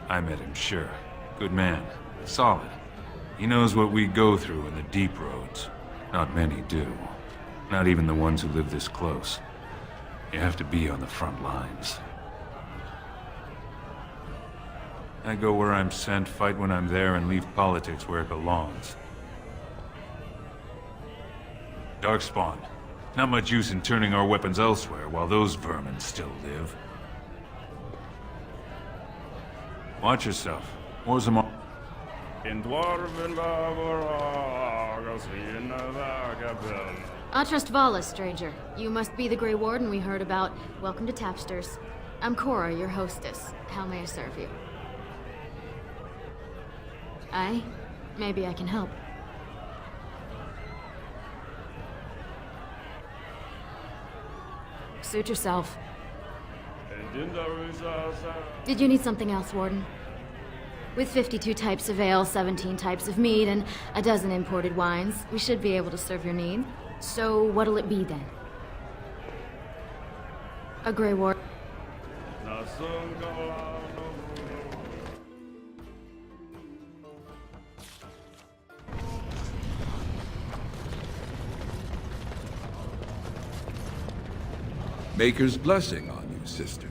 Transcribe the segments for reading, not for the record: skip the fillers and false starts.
I met him, sure. Good man. Solid. He knows what we go through in the deep roads. Not many do. Not even the ones who live this close. You have to be on the front lines. I go where I'm sent, fight when I'm there, and leave politics where it belongs. Darkspawn. Not much use in turning our weapons elsewhere while those vermin still live. Watch yourself. Orzammar. Atrust Vala, stranger. You must be the Grey Warden we heard about. Welcome to Tapsters. I'm Cora, your hostess. How may I serve you? Aye? Maybe I can help. Suit yourself. Did you need something else, Warden? With 52 types of ale, 17 types of mead, and a dozen imported wines, we should be able to serve your need. So what'll it be then? A Grey Warden. Maker's blessing on you, sister.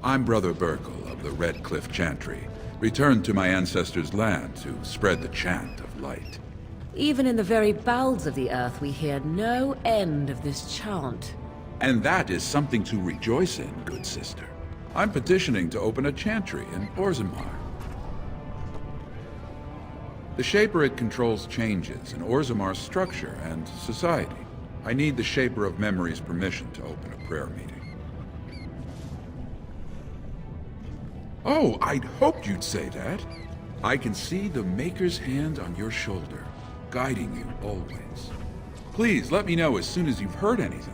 I'm Brother Burkle of the Red Cliff Chantry, returned to my ancestors' land to spread the chant of light. Even in the very bowels of the earth, we hear no end of this chant. And that is something to rejoice in, good sister. I'm petitioning to open a chantry in Orzammar. The Shaper controls changes in Orzammar's structure and society. I need the Shaper of Memory's permission to open a prayer meeting. Oh, I'd hoped you'd say that. I can see the Maker's hand on your shoulder, guiding you always. Please let me know as soon as you've heard anything.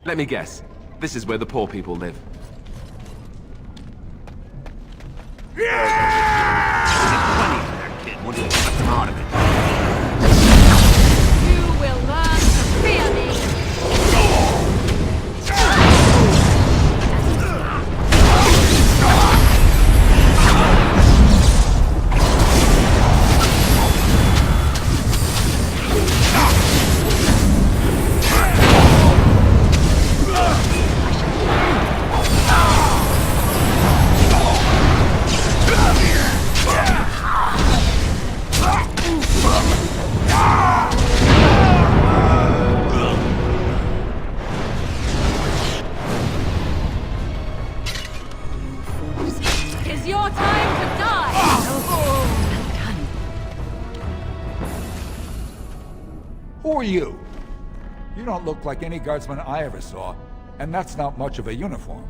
Let me guess. This is where the poor people live. You will learn to fear me! It's your time to die! Who are you? You don't look like any guardsman I ever saw, and that's not much of a uniform.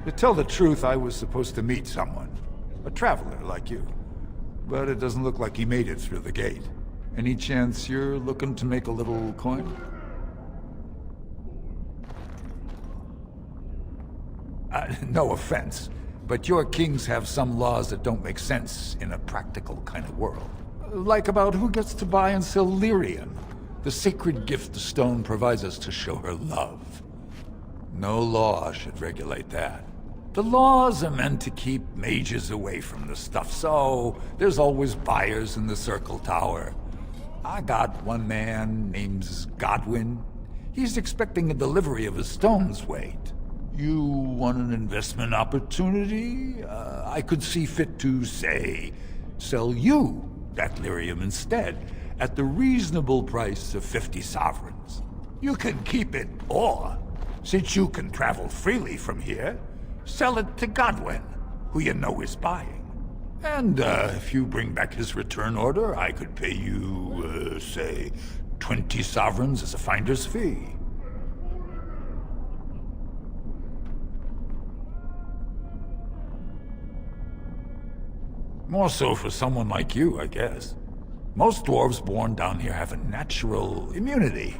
To tell the truth, I was supposed to meet someone. A traveler like you. But it doesn't look like he made it through the gate. Any chance you're looking to make a little coin? No offense, but your kings have some laws that don't make sense in a practical kind of world. Like about who gets to buy and sell lyrium, the sacred gift the stone provides us to show her love. No law should regulate that. The laws are meant to keep mages away from the stuff, so there's always buyers in the Circle Tower. I got one man named Godwin. He's expecting a delivery of a stone's weight. You want an investment opportunity? I could see fit to, say, sell you that lyrium instead, at the reasonable price of 50 sovereigns. You can keep it, or, since you can travel freely from here, sell it to Godwin, who you know is buying. And if you bring back his return order, I could pay you, say, 20 sovereigns as a finder's fee. More so for someone like you, I guess. Most dwarves born down here have a natural immunity.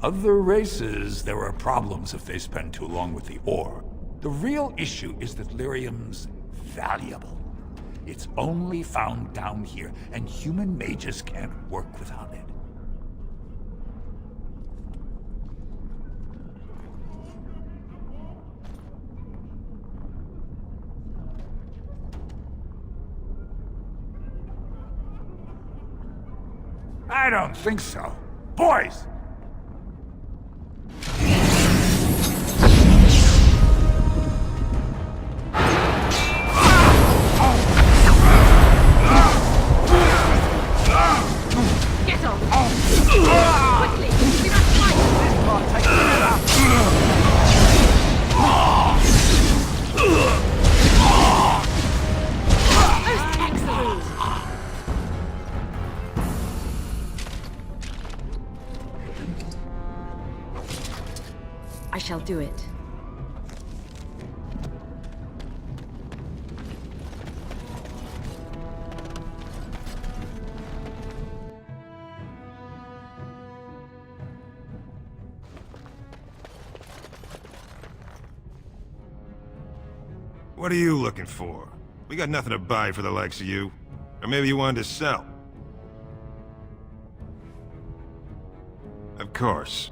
Other races, there are problems if they spend too long with the ore. The real issue is that lyrium's valuable. It's only found down here, and human mages can't work without it. I don't think so. Boys! Get on! Quickly! We must fight! Excellent! I shall do it. What are you looking for? We got nothing to buy for the likes of you. Or maybe you wanted to sell. Of course.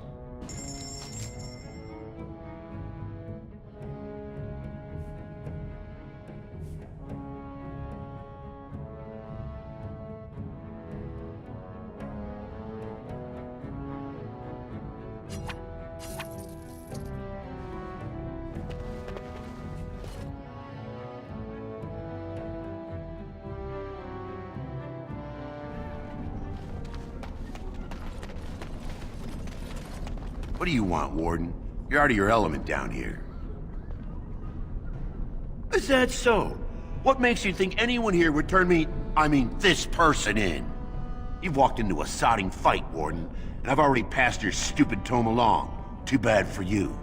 What do you want, Warden? You're out of your element down here. Is that so? What makes you think anyone here would turn this person in? You've walked into a sodding fight, Warden, and I've already passed your stupid tome along. Too bad for you.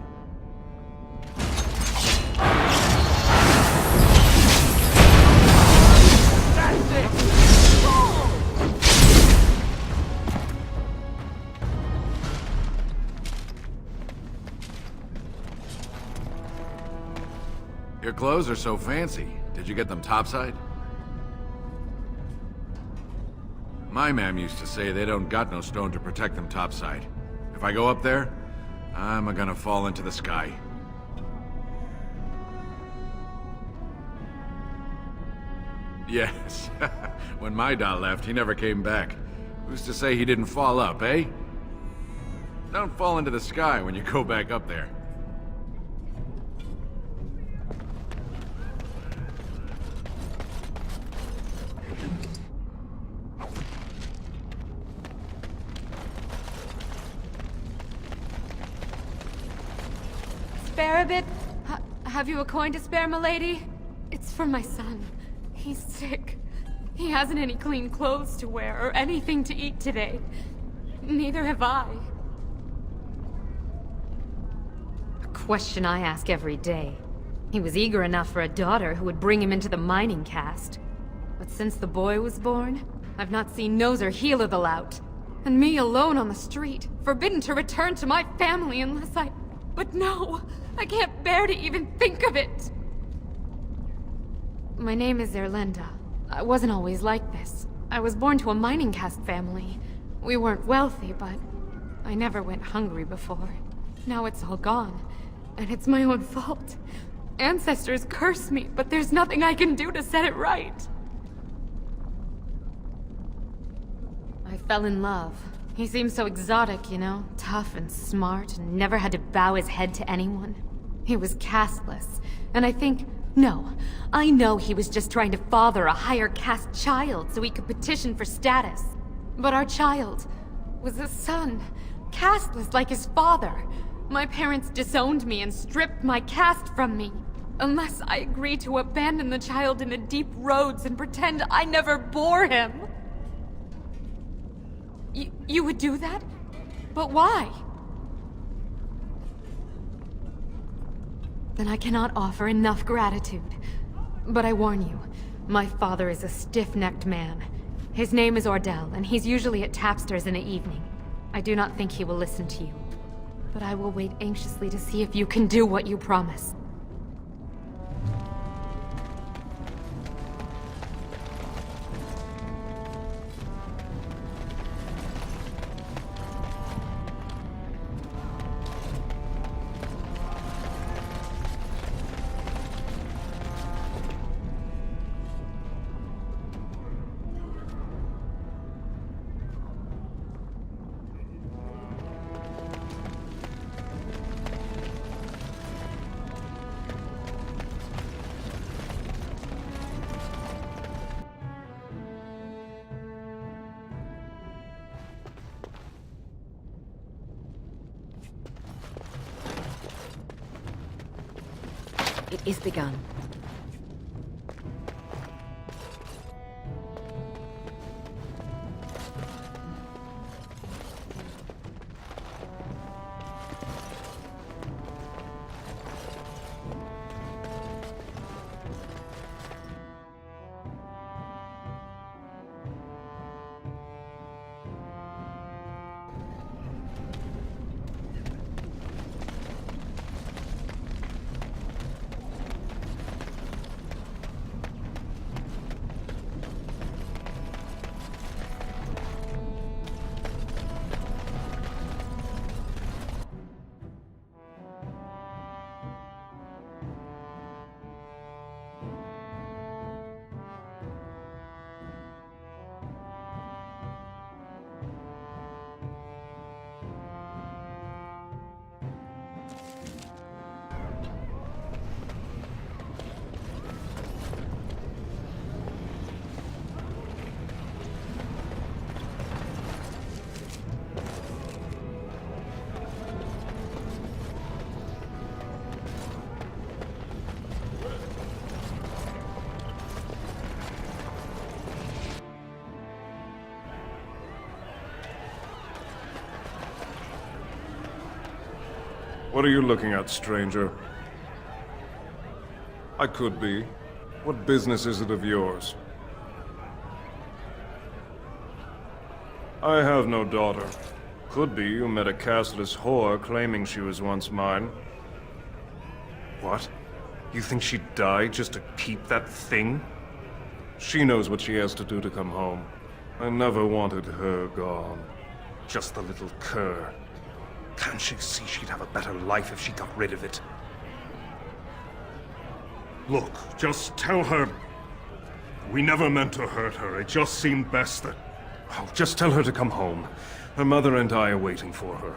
Your clothes are so fancy. Did you get them topside? My mam used to say they don't got no stone to protect them topside. If I go up there, I'm gonna fall into the sky. Yes. When my dad left, he never came back. Who's to say he didn't fall up, eh? Don't fall into the sky when you go back up there. Spare a bit? Have you a coin to spare, milady? It's for my son. He's sick. He hasn't any clean clothes to wear or anything to eat today. Neither have I. A question I ask every day. He was eager enough for a daughter who would bring him into the mining caste. But since the boy was born, I've not seen nose or heel of the lout. And me alone on the street, forbidden to return to my family unless I... But no! I can't bear to even think of it! My name is Erlenda. I wasn't always like this. I was born to a mining caste family. We weren't wealthy, but I never went hungry before. Now it's all gone, and it's my own fault. Ancestors curse me, but there's nothing I can do to set it right. I fell in love. He seemed so exotic, you know? Tough and smart, and never had to bow his head to anyone. He was casteless, and I know he was just trying to father a higher caste child so he could petition for status. But our child was a son, casteless like his father. My parents disowned me and stripped my caste from me. Unless I agree to abandon the child in the deep roads and pretend I never bore him. You would do that? But why? Then I cannot offer enough gratitude. But I warn you, my father is a stiff-necked man. His name is Ordell, and he's usually at Tapster's in the evening. I do not think he will listen to you. But I will wait anxiously to see if you can do what you promise. It is begun. What are you looking at, stranger? I could be. What business is it of yours? I have no daughter. Could be you met a castless whore claiming she was once mine. What? You think she'd die just to keep that thing? She knows what she has to do to come home. I never wanted her gone. Just the little cur. Can't she see she'd have a better life if she got rid of it? Look, just tell her... We never meant to hurt her. It just seemed best that... Oh, just tell her to come home. Her mother and I are waiting for her.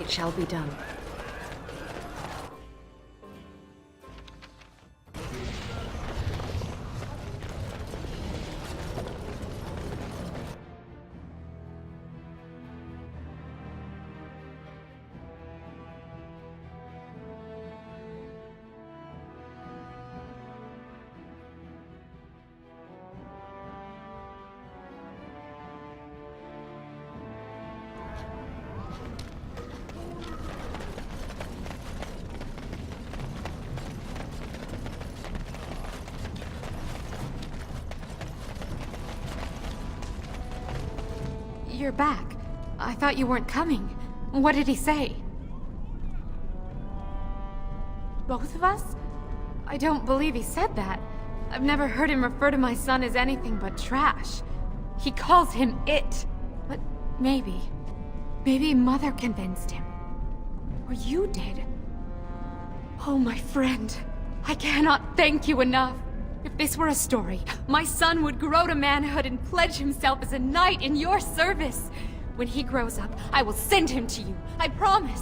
It shall be done. You're back. I thought you weren't coming. What did he say? Both of us? I don't believe he said that. I've never heard him refer to my son as anything but trash. He calls him it. But maybe Mother convinced him. Or you did. Oh, my friend. I cannot thank you enough. If this were a story, my son would grow to manhood and pledge himself as a knight in your service. When he grows up, I will send him to you. I promise.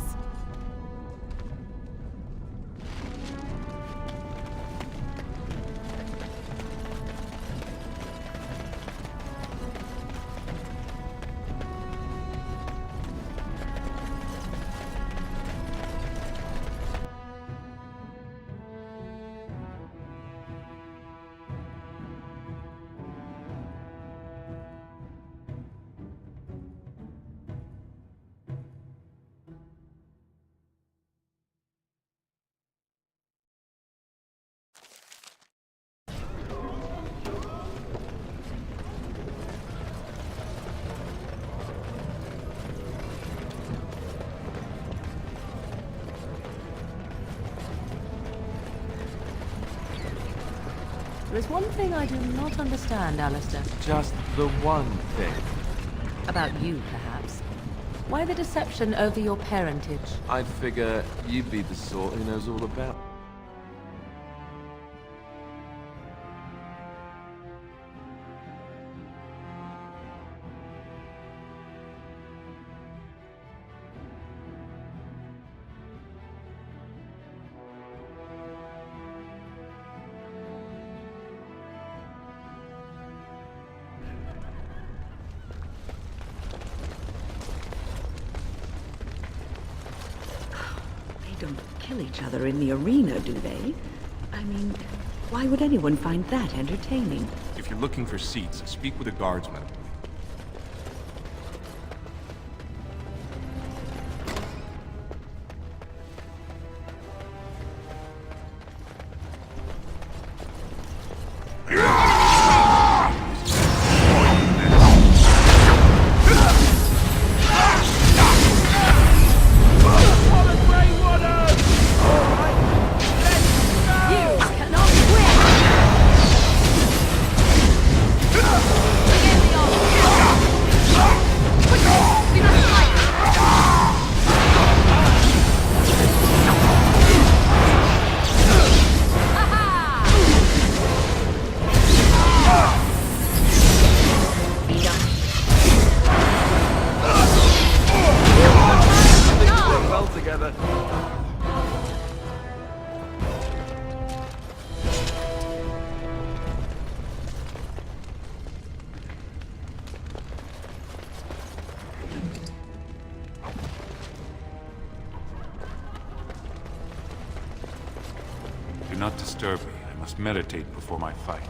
is one thing I do not understand, Alistair. Just the one thing. About you, perhaps. Why the deception over your parentage? I'd figure you'd be the sort who knows all about. They don't kill each other in the arena, do they? I mean, why would anyone find that entertaining? If you're looking for seats, speak with a guardsman. Do not disturb me. I must meditate before my fight.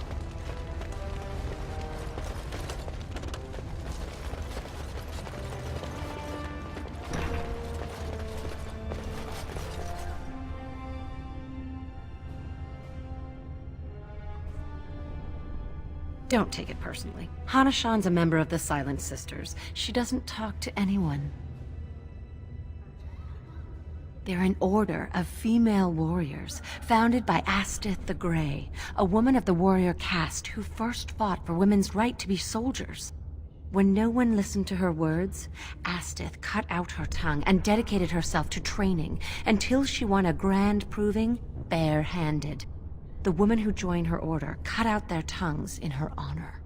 Don't take it personally. Hana-shan's a member of the Silent Sisters. She doesn't talk to anyone. They're an order of female warriors, founded by Astith the Grey, a woman of the warrior caste who first fought for women's right to be soldiers. When no one listened to her words, Astith cut out her tongue and dedicated herself to training until she won a grand proving bare-handed. The women who joined her order cut out their tongues in her honor.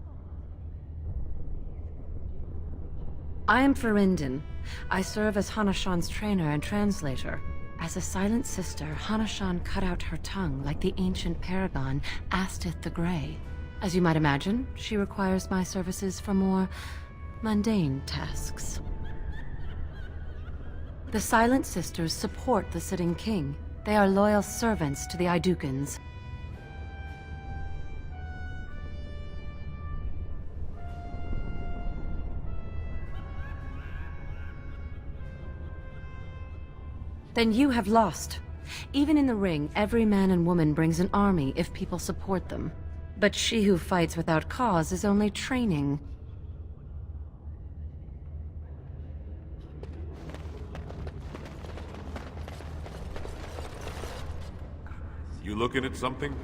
I am Farinden. I serve as Hana-shan's trainer and translator. As a Silent Sister, Hana-shan cut out her tongue like the ancient paragon, Astith the Grey. As you might imagine, she requires my services for more mundane tasks. The Silent Sisters support the sitting king. They are loyal servants to the Aidukans. Then you have lost. Even in the ring, every man and woman brings an army if people support them. But she who fights without cause is only training. You looking at something?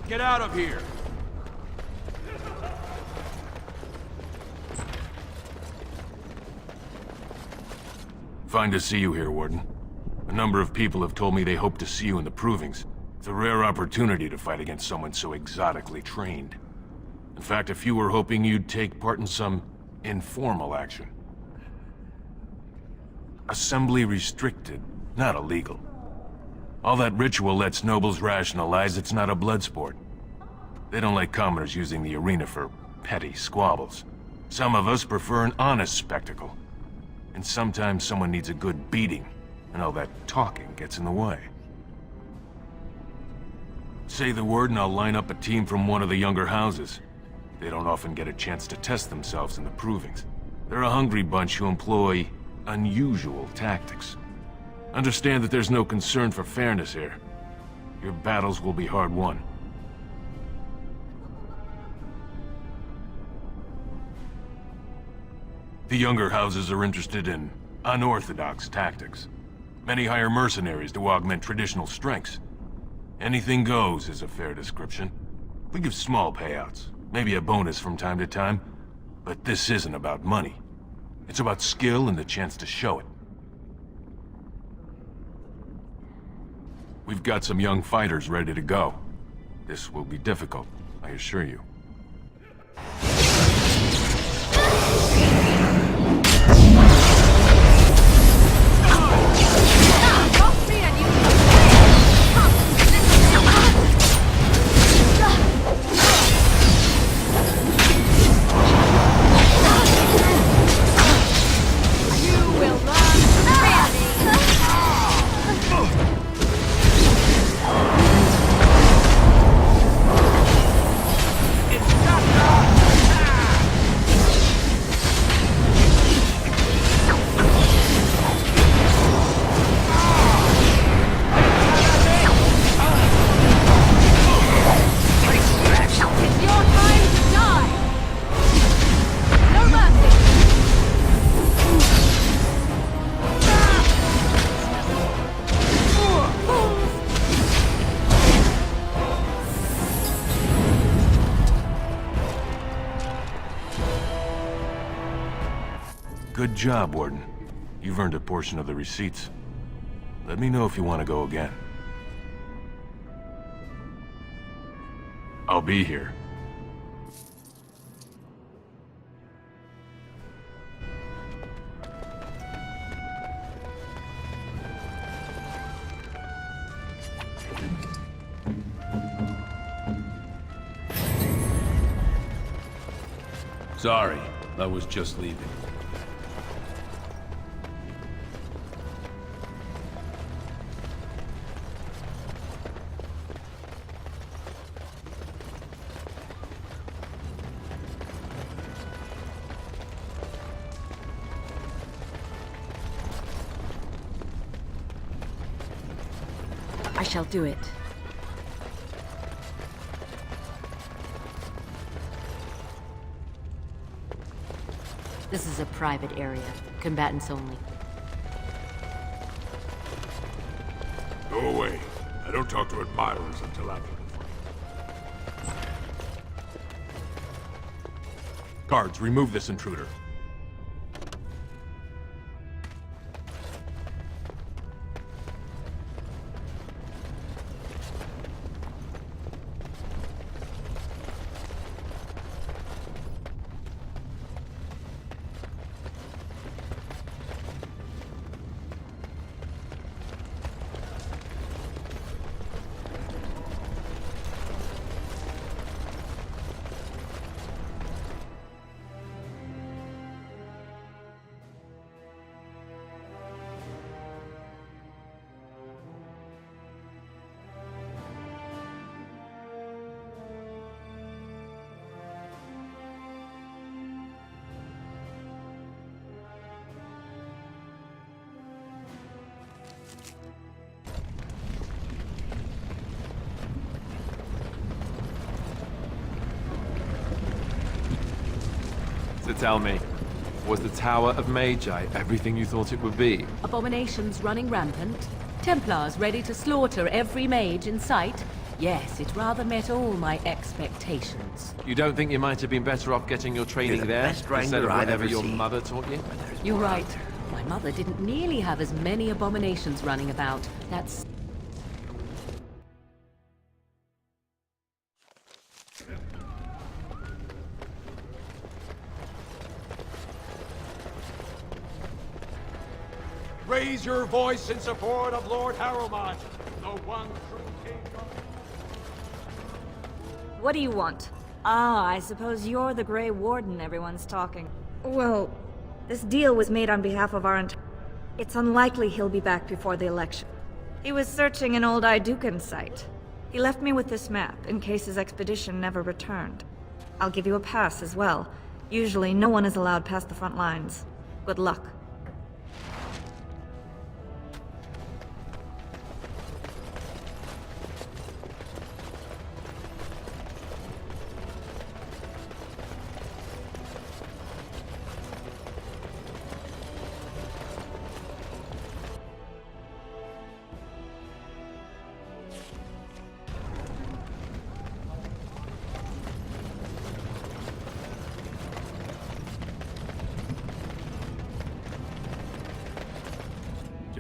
Get out of here! Fine to see you here, Warden. A number of people have told me they hope to see you in the Provings. It's a rare opportunity to fight against someone so exotically trained. In fact, a few were hoping you'd take part in some informal action. Assembly restricted, not illegal. All that ritual lets nobles rationalize it's not a blood sport. They don't like commoners using the arena for petty squabbles. Some of us prefer an honest spectacle. And sometimes someone needs a good beating, and all that talking gets in the way. Say the word and I'll line up a team from one of the younger houses. They don't often get a chance to test themselves in the Provings. They're a hungry bunch who employ unusual tactics. Understand that there's no concern for fairness here. Your battles will be hard won. The younger houses are interested in unorthodox tactics. Many hire mercenaries to augment traditional strengths. Anything goes is a fair description. We give small payouts, maybe a bonus from time to time, but this isn't about money. It's about skill and the chance to show it. We've got some young fighters ready to go. This will be difficult, I assure you. Good job, Warden. You've earned a portion of the receipts. Let me know if you want to go again. I'll be here. Sorry, I was just leaving. I shall do it. This is a private area. Combatants only. Go away. I don't talk to admirers until after the fight. Guards, remove this intruder. So tell me, was the Tower of Magi everything you thought it would be? Abominations running rampant? Templars ready to slaughter every mage in sight? Yes, it rather met all my expectations. You don't think you might have been better off getting your training the there best instead of wrangler I've whatever ever your seen. mother taught you? You're right. My mother didn't nearly have as many abominations running about. That's... Raise your voice in support of Lord Harrowmont, the one true king of... What do you want? Ah, I suppose you're the Grey Warden everyone's talking. Well, this deal was made on behalf of our entire... It's unlikely he'll be back before the election. He was searching an old Idukan site. He left me with this map, in case his expedition never returned. I'll give you a pass as well. Usually, no one is allowed past the front lines. Good luck.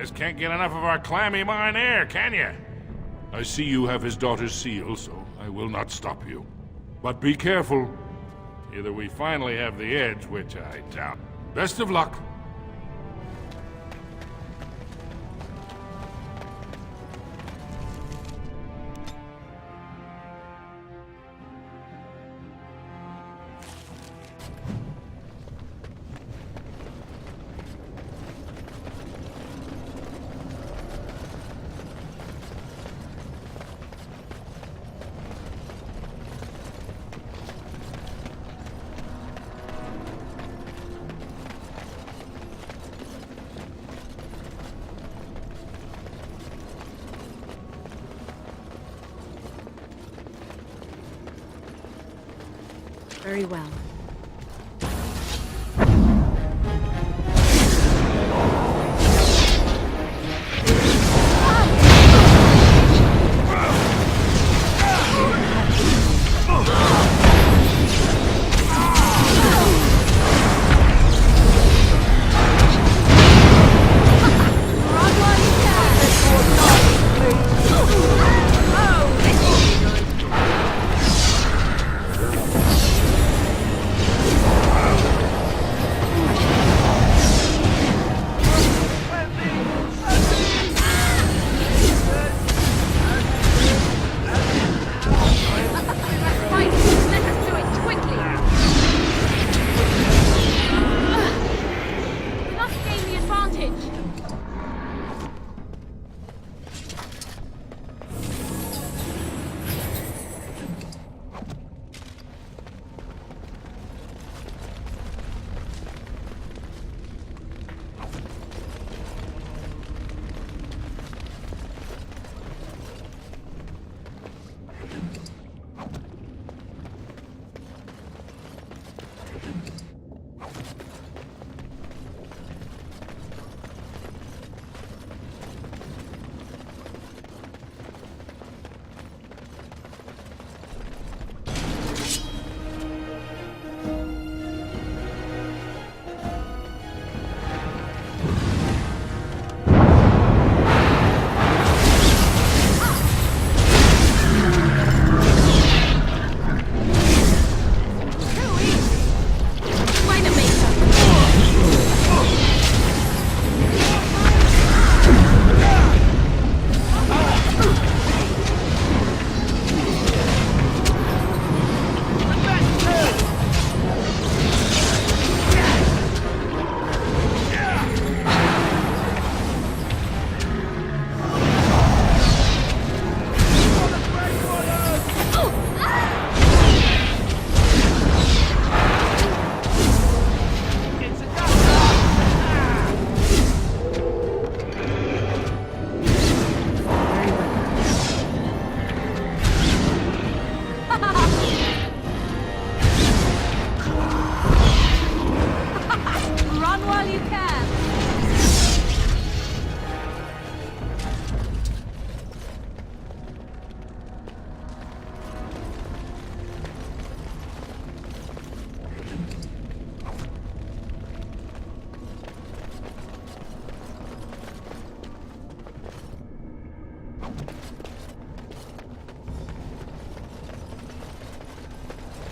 Just can't get enough of our clammy mine air, can you? I see you have his daughter's seal, so I will not stop you. But be careful. Either we finally have the edge, which I doubt. Best of luck. Very well.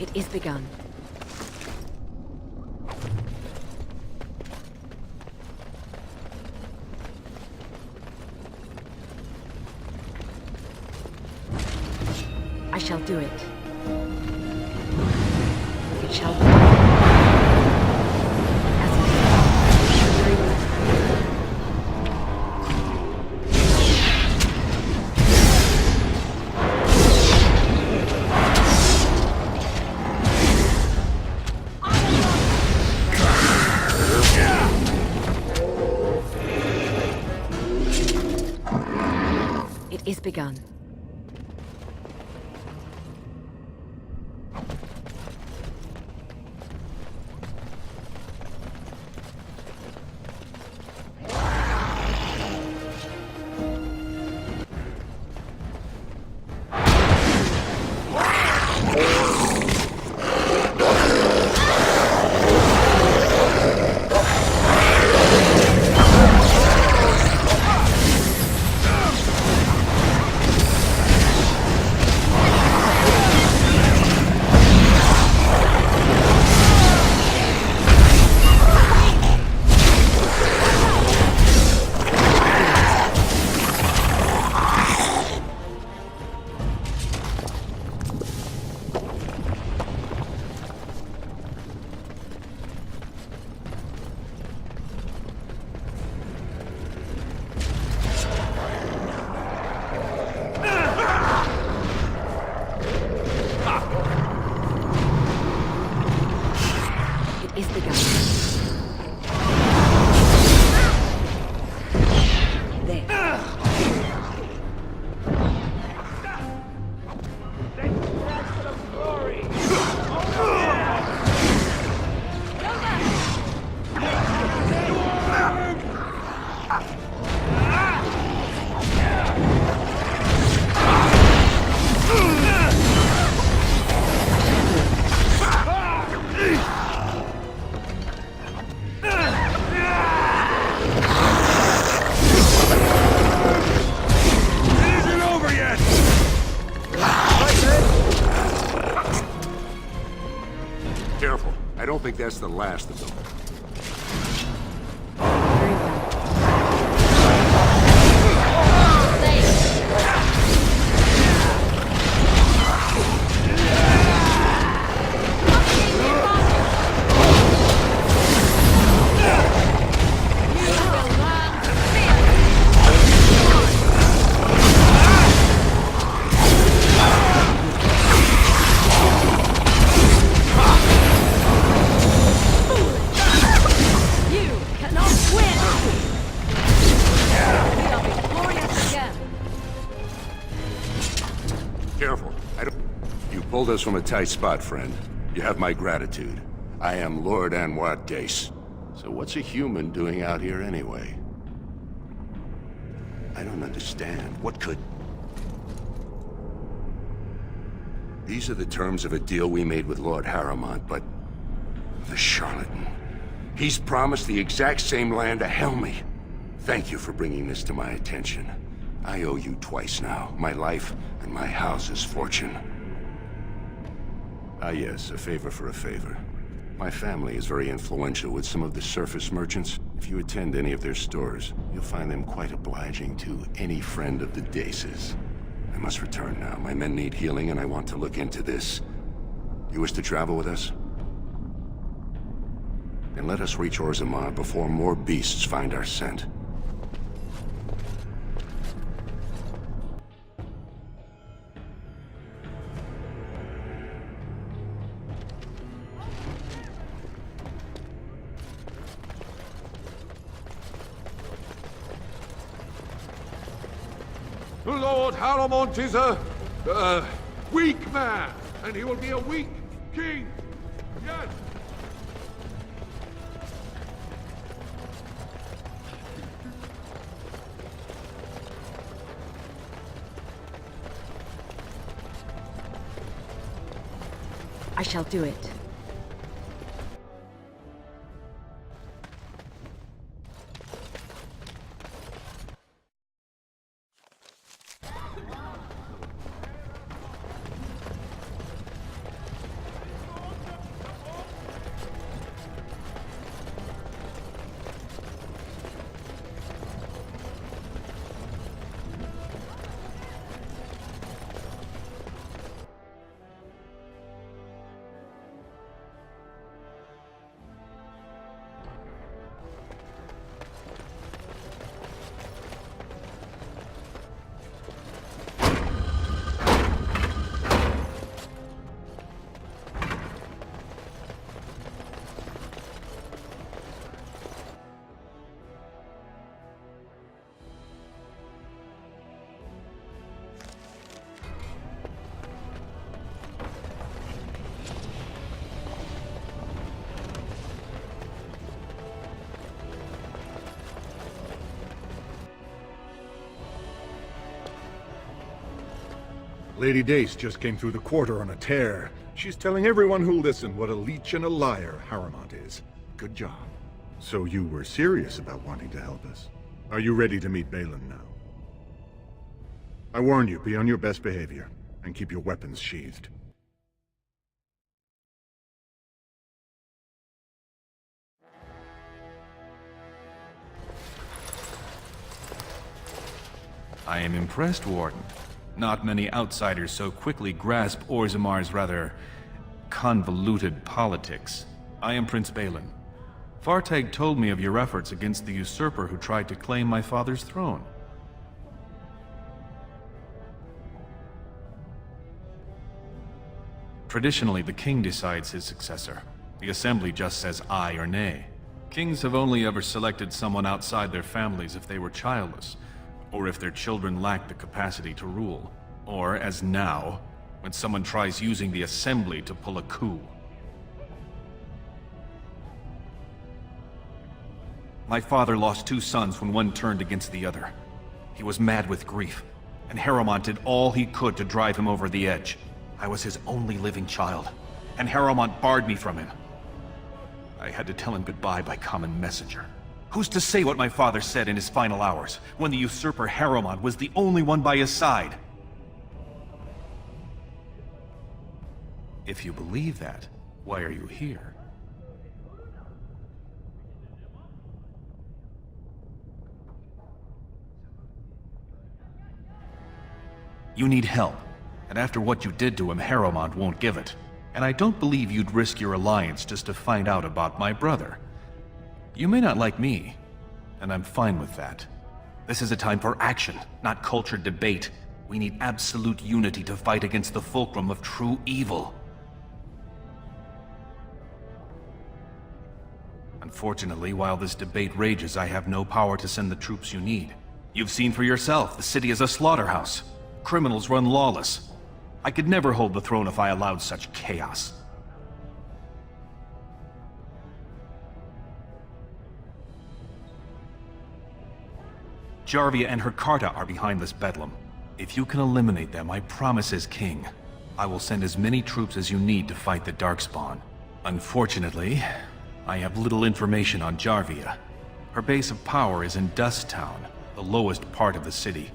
It is begun. I shall do it. It shall be done. As it is. Very well. It is begun. don't think that's the last of them. Careful. You pulled us from a tight spot, friend. You have my gratitude. I am Lord Anwar Dace. So what's a human doing out here anyway? I don't understand. What could... These are the terms of a deal we made with Lord Harrowmont, but... the charlatan. He's promised the exact same land to Helmy. Thank you for bringing this to my attention. I owe you twice now. My life and my house's fortune. Ah yes, a favor for a favor. My family is very influential with some of the surface merchants. If you attend any of their stores, you'll find them quite obliging to any friend of the Daces. I must return now. My men need healing and I want to look into this. You wish to travel with us? Then let us reach Orzammar before more beasts find our scent. Lord Harrowmont is a weak man, and he will be a weak king. Yes. I shall do it. Lady Dace just came through the quarter on a tear. She's telling everyone who'll listen what a leech and a liar Harrowmont is. Good job. So you were serious about wanting to help us. Are you ready to meet Balin now? I warn you, be on your best behavior, and keep your weapons sheathed. I am impressed, Warden. Not many outsiders so quickly grasp Orzammar's rather convoluted politics. I am Prince Balin. Fartag told me of your efforts against the usurper who tried to claim my father's throne. Traditionally, the king decides his successor. The assembly just says aye or nay. Kings have only ever selected someone outside their families if they were childless, or if their children lack the capacity to rule. Or, as now, when someone tries using the assembly to pull a coup. My father lost 2 sons when one turned against the other. He was mad with grief, and Harrowmont did all he could to drive him over the edge. I was his only living child, and Harrowmont barred me from him. I had to tell him goodbye by common messenger. Who's to say what my father said in his final hours, when the usurper Harrowmont was the only one by his side? If you believe that, why are you here? You need help, and after what you did to him, Harrowmont won't give it. And I don't believe you'd risk your alliance just to find out about my brother. You may not like me, and I'm fine with that. This is a time for action, not cultured debate. We need absolute unity to fight against the fulcrum of true evil. Unfortunately, while this debate rages, I have no power to send the troops you need. You've seen for yourself, the city is a slaughterhouse. Criminals run lawless. I could never hold the throne if I allowed such chaos. Jarvia and her Carta are behind this bedlam. If you can eliminate them, I promise as king, I will send as many troops as you need to fight the Darkspawn. Unfortunately, I have little information on Jarvia. Her base of power is in Dust Town, the lowest part of the city,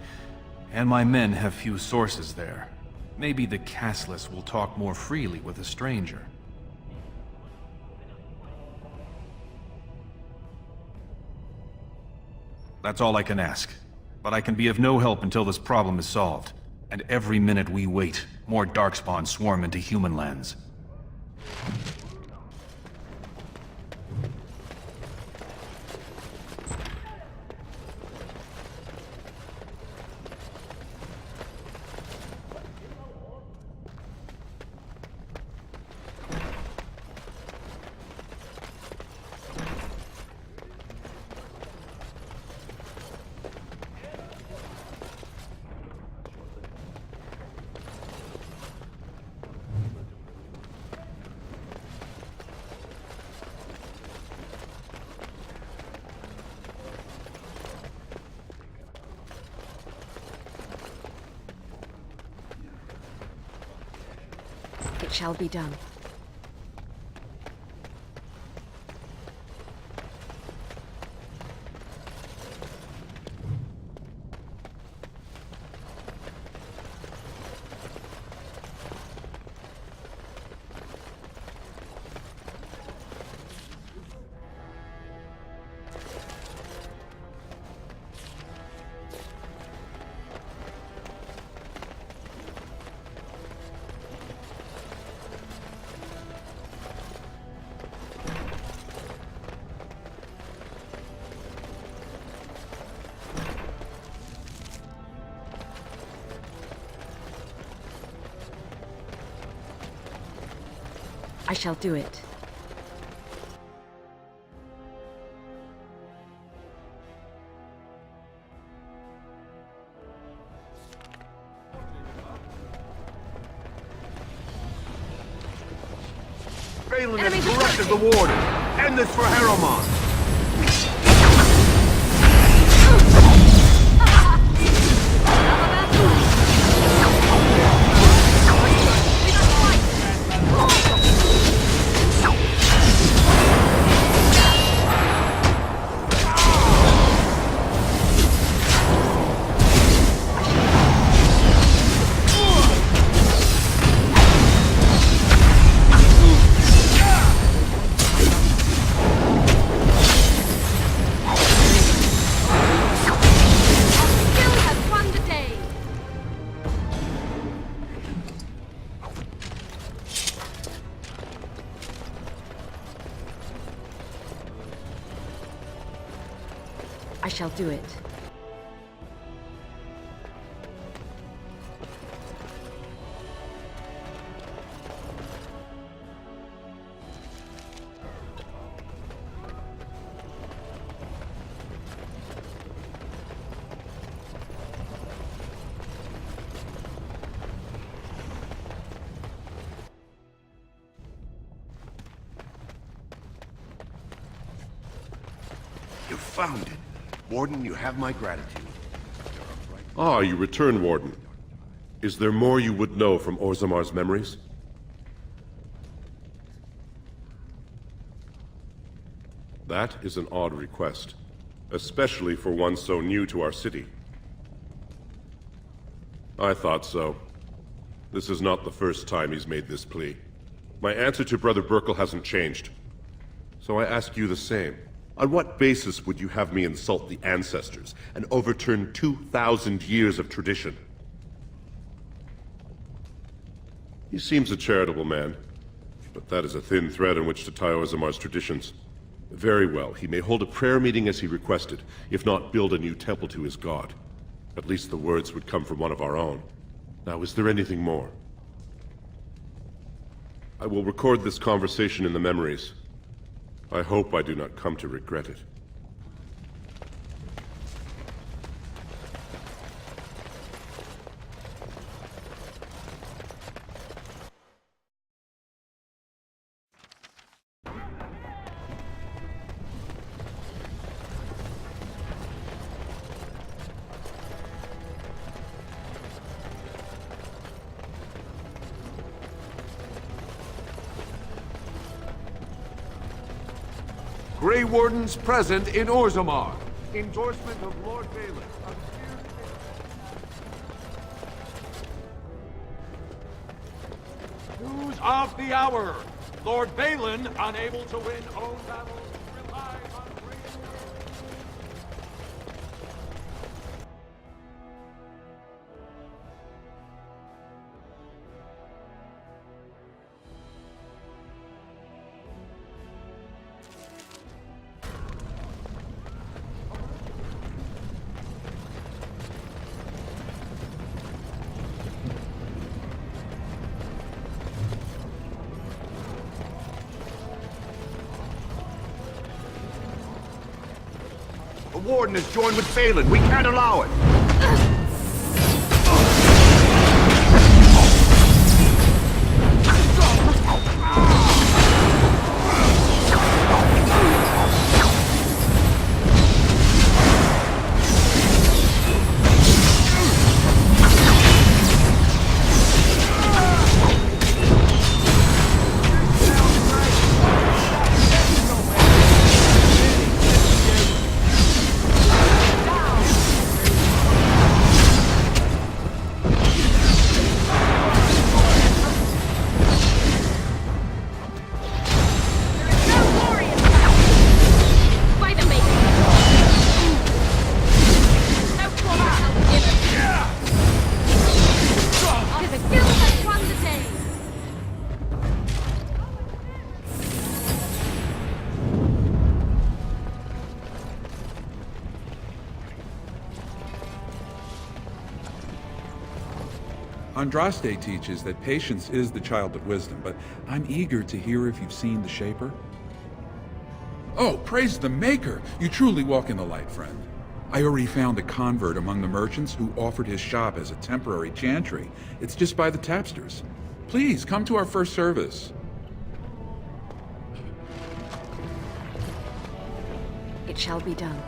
and my men have few sources there. Maybe the castless will talk more freely with a stranger. That's all I can ask, but I can be of no help until this problem is solved. And every minute we wait, more Darkspawn swarm into human lands. It shall be done. I shall do it. Balin has corrupted the Warden! End this for Harrowmont! I shall do it. You found it. Warden, you have my gratitude. Ah, you return, Warden. Is there more you would know from Orzamar's memories? That is an odd request, especially for one so new to our city. I thought so. This is not the first time he's made this plea. My answer to Brother Burkle hasn't changed. So I ask you the same. On what basis would you have me insult the ancestors and overturn 2,000 years of tradition? He seems a charitable man, but that is a thin thread on which to tie Ozamar's traditions. Very well, he may hold a prayer meeting as he requested, if not build a new temple to his god. At least the words would come from one of our own. Now, is there anything more? I will record this conversation in the memories. I hope I do not come to regret it. Grey Wardens present in Orzammar. Endorsement of Lord Balin. News of the hour. Lord Balin, unable to win own battles, relies on Grey The Warden has joined with Balin. We can't allow it. Andraste teaches that patience is the child of wisdom, but I'm eager to hear if you've seen the Shaper. Oh, praise the Maker! You truly walk in the light, friend. I already found a convert among the merchants who offered his shop as a temporary chantry. It's just by the tapsters. Please, come to our first service. It shall be done.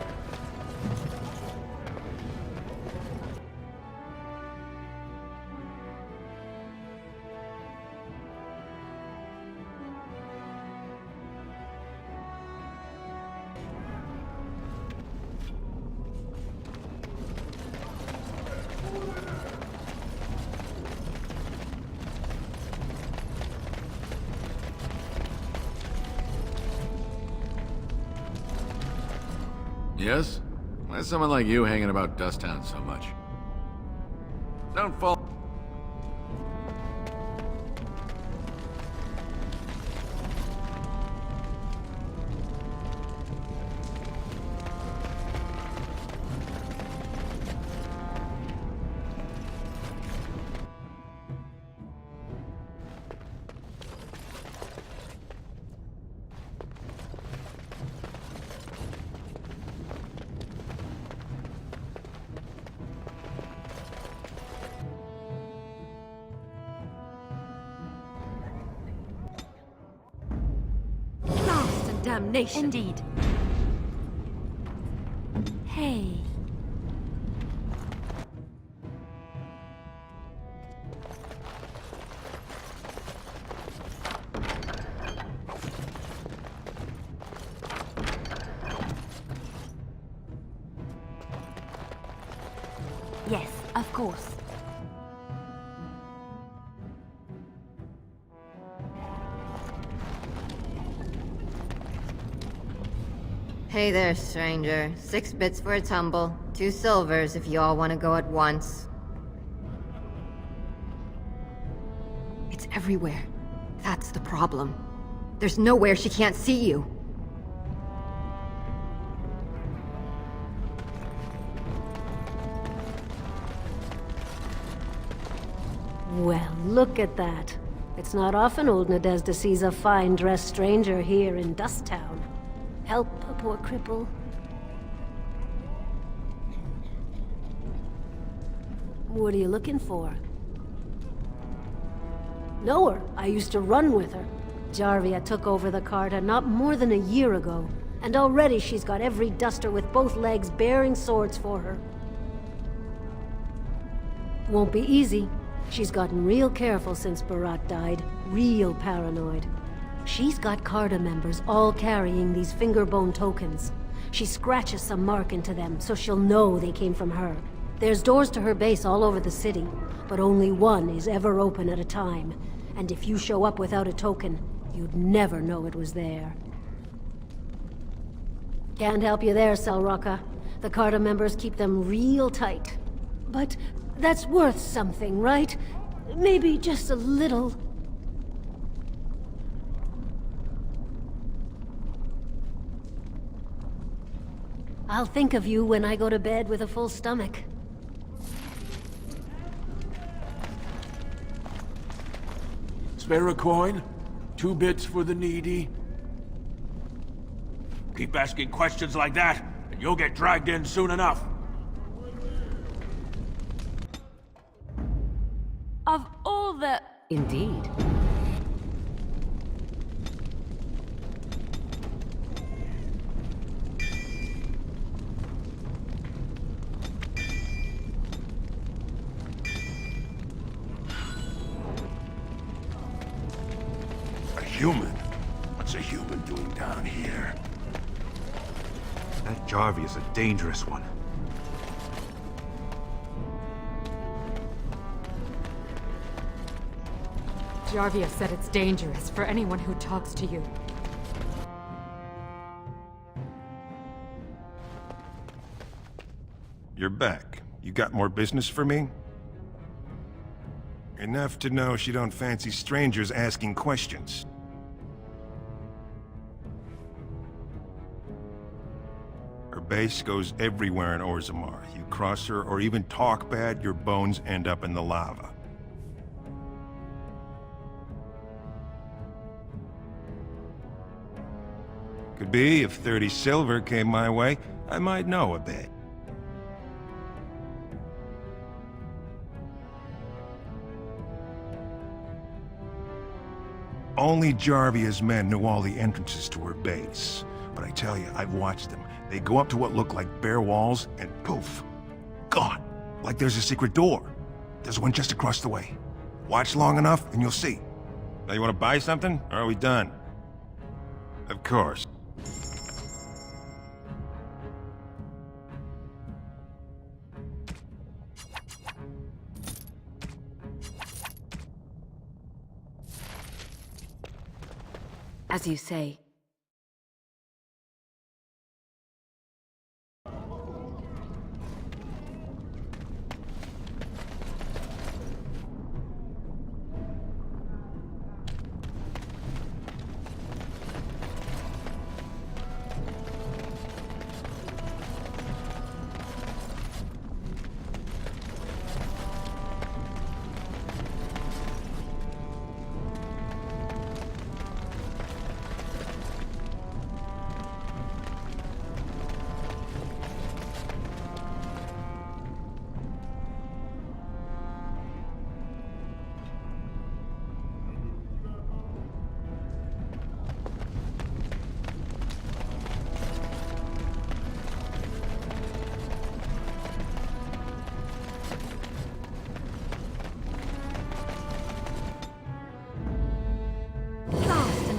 Yes? Why is someone like you hanging about Dusttown so much? Don't fall... Damnation. Indeed. Hey. Yes, of course. Hey there, stranger. 6 bits for a tumble. 2 silvers if you all want to go at once. It's everywhere. That's the problem. There's nowhere she can't see you. Well, look at that. It's not often old Nadezhda sees a fine-dressed stranger here in Dust Town. Help a poor cripple. What are you looking for? Know her. I used to run with her. Jarvia took over the Carta not more than a year ago, and already she's got every duster with both legs bearing swords for her. Won't be easy. She's gotten real careful since Barat died. Real paranoid. She's got Carta members all carrying these fingerbone tokens. She scratches some mark into them so she'll know they came from her. There's doors to her base all over the city, but only one is ever open at a time. And if you show up without a token, you'd never know it was there. Can't help you there, Selrocka. The Carta members keep them real tight. But that's worth something, right? Maybe just a little. I'll think of you when I go to bed with a full stomach. Spare a coin? 2 bits for the needy? Keep asking questions like that, and you'll get dragged in soon enough. Of all the... Indeed. A human? What's a human doing down here? That Jarvie is a dangerous one. Jarvia said it's dangerous for anyone who talks to you. You're back. You got more business for me? Enough to know she don't fancy strangers asking questions. Her base goes everywhere in Orzammar. You cross her or even talk bad, your bones end up in the lava. Could be, if 30 silver came my way, I might know a bit. Only Jarvia's men knew all the entrances to her base. But I tell you, I've watched them. They go up to what look like bare walls, and poof! Gone! Like there's a secret door. There's one just across the way. Watch long enough, and you'll see. Now you want to buy something, or are we done? Of course. As you say.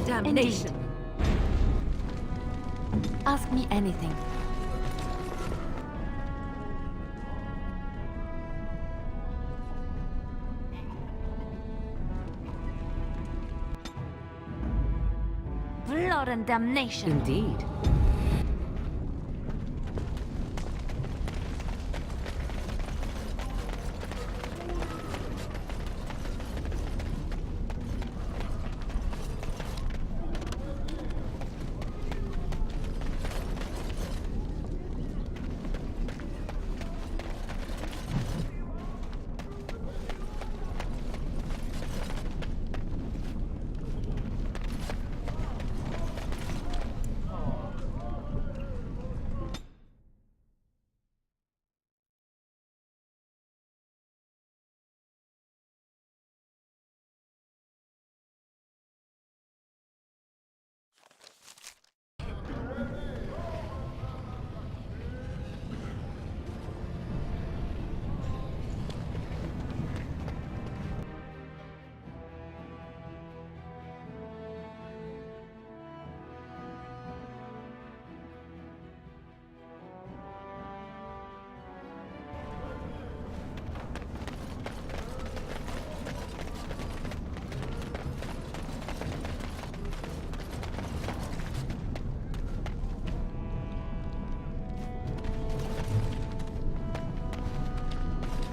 Damnation. Ask me anything. Blood and damnation. Indeed.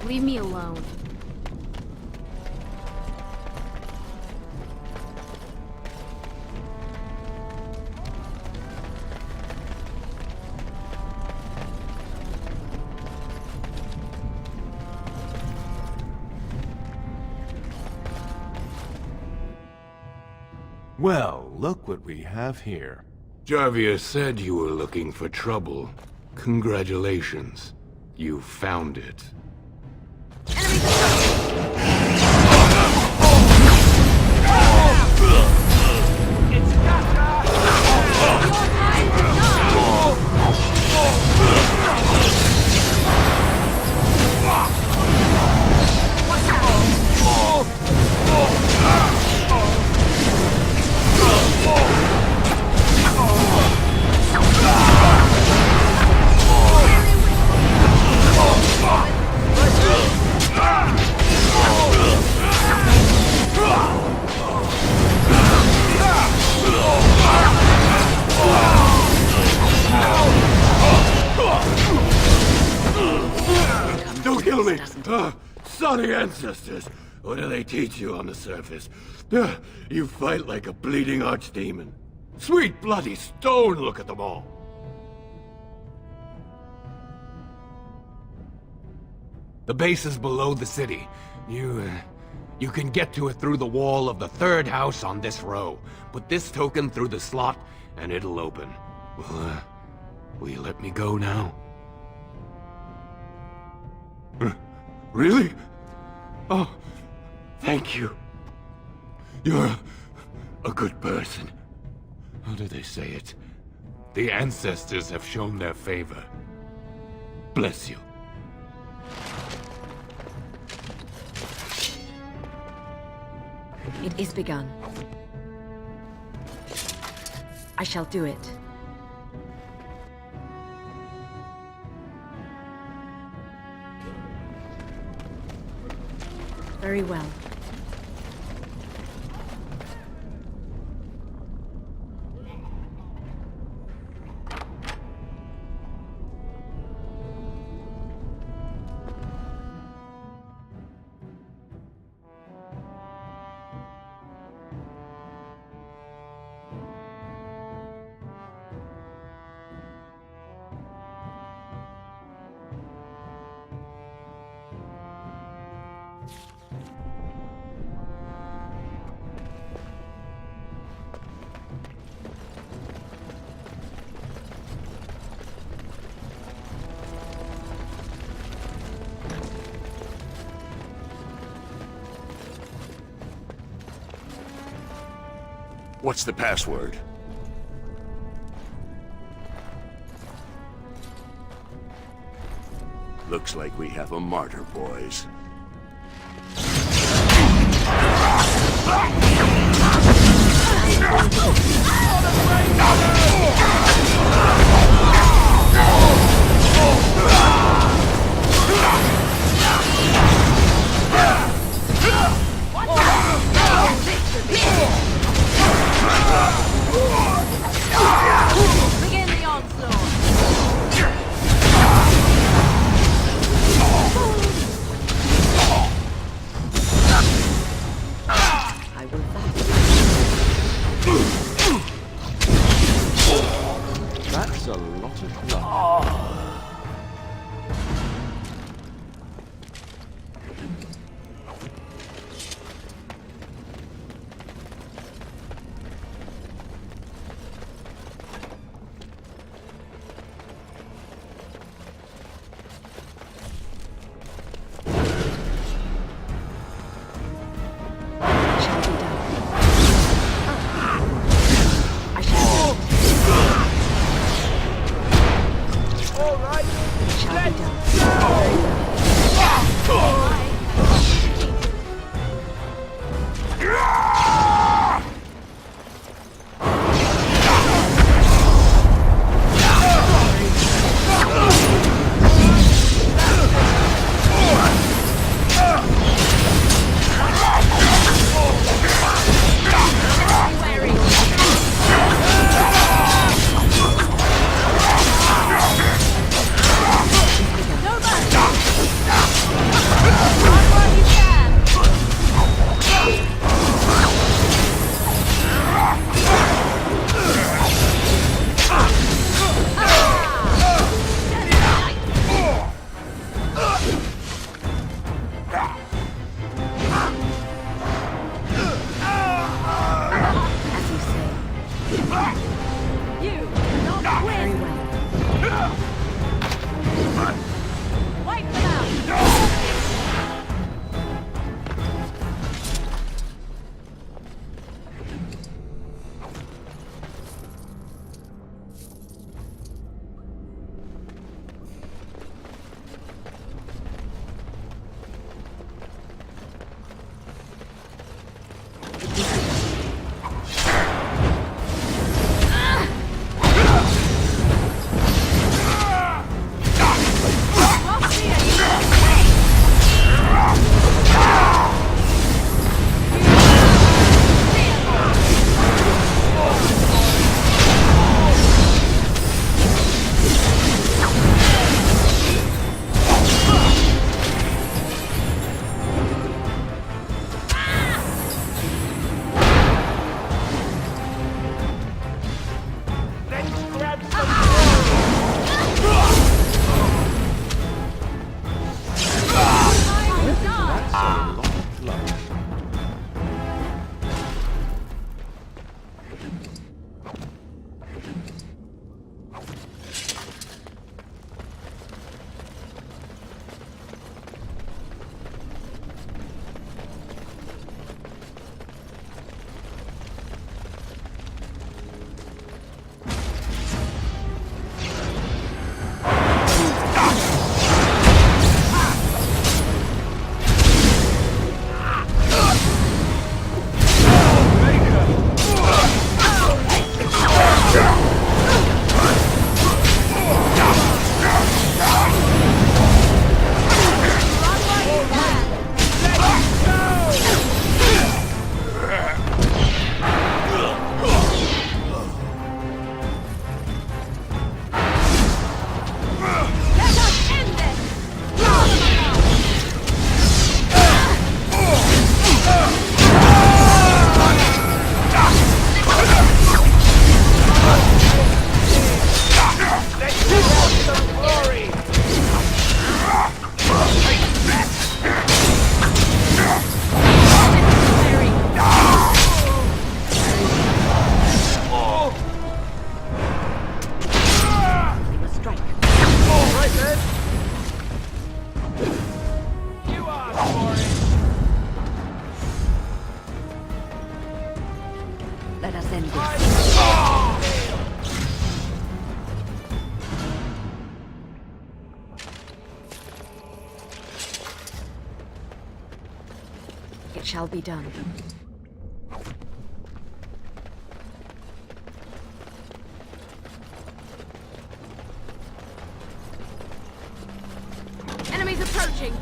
leave me alone. Well, look what we have here. Jarvia said you were looking for trouble. Congratulations. You found it. Don't kill me! Sorry ancestors! What do they teach you on the surface? You fight like a bleeding archdemon. Sweet bloody stone, look at them all! The base is below the city. You can get to it through the wall of the third house on this row. Put this token through the slot, and it'll open. Well, will you let me go now? Really? Oh, thank you. You're a good person. How do they say it? The ancestors have shown their favor. Bless you. It is begun. I shall do it. Very well. What's the password? Looks like we have a martyr, boys. Begin the onslaught! It shall be done. Enemies approaching!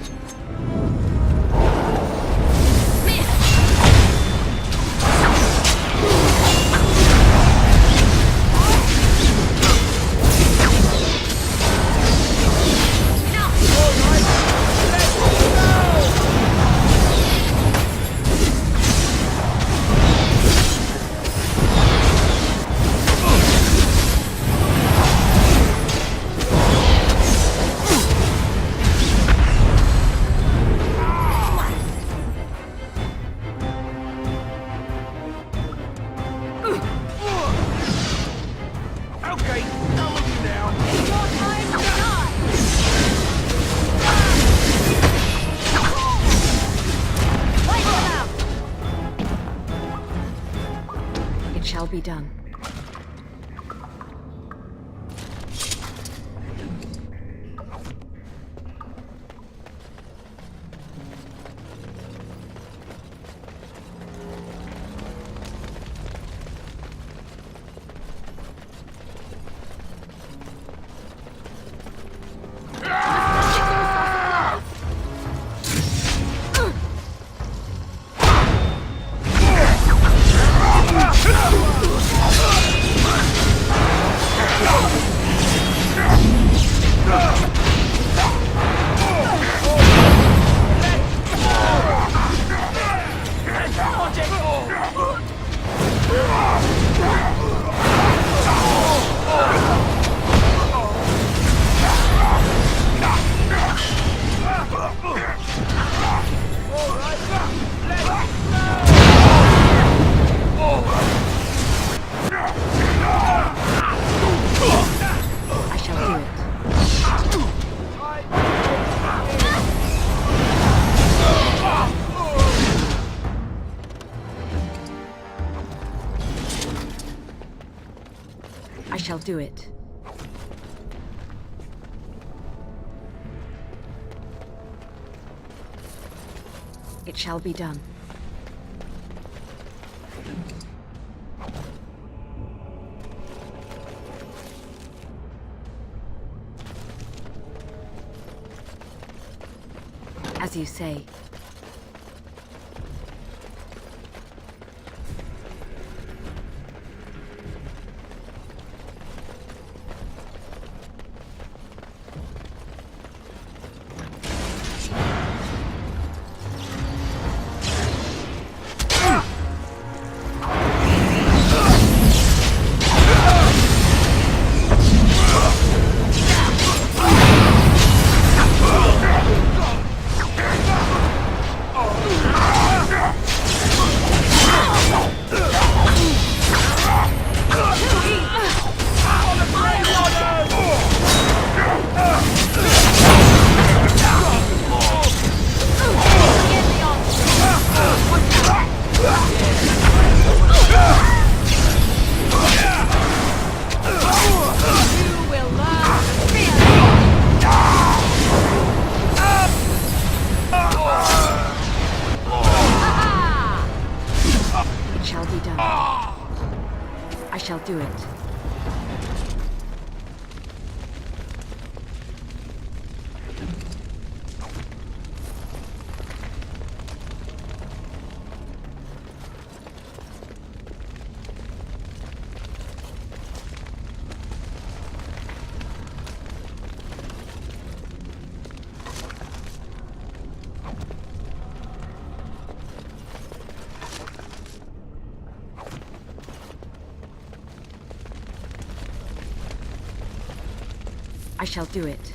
It shall be done. I shall do it. I shall do it. It shall be done. As you say. I shall do it. I shall do it.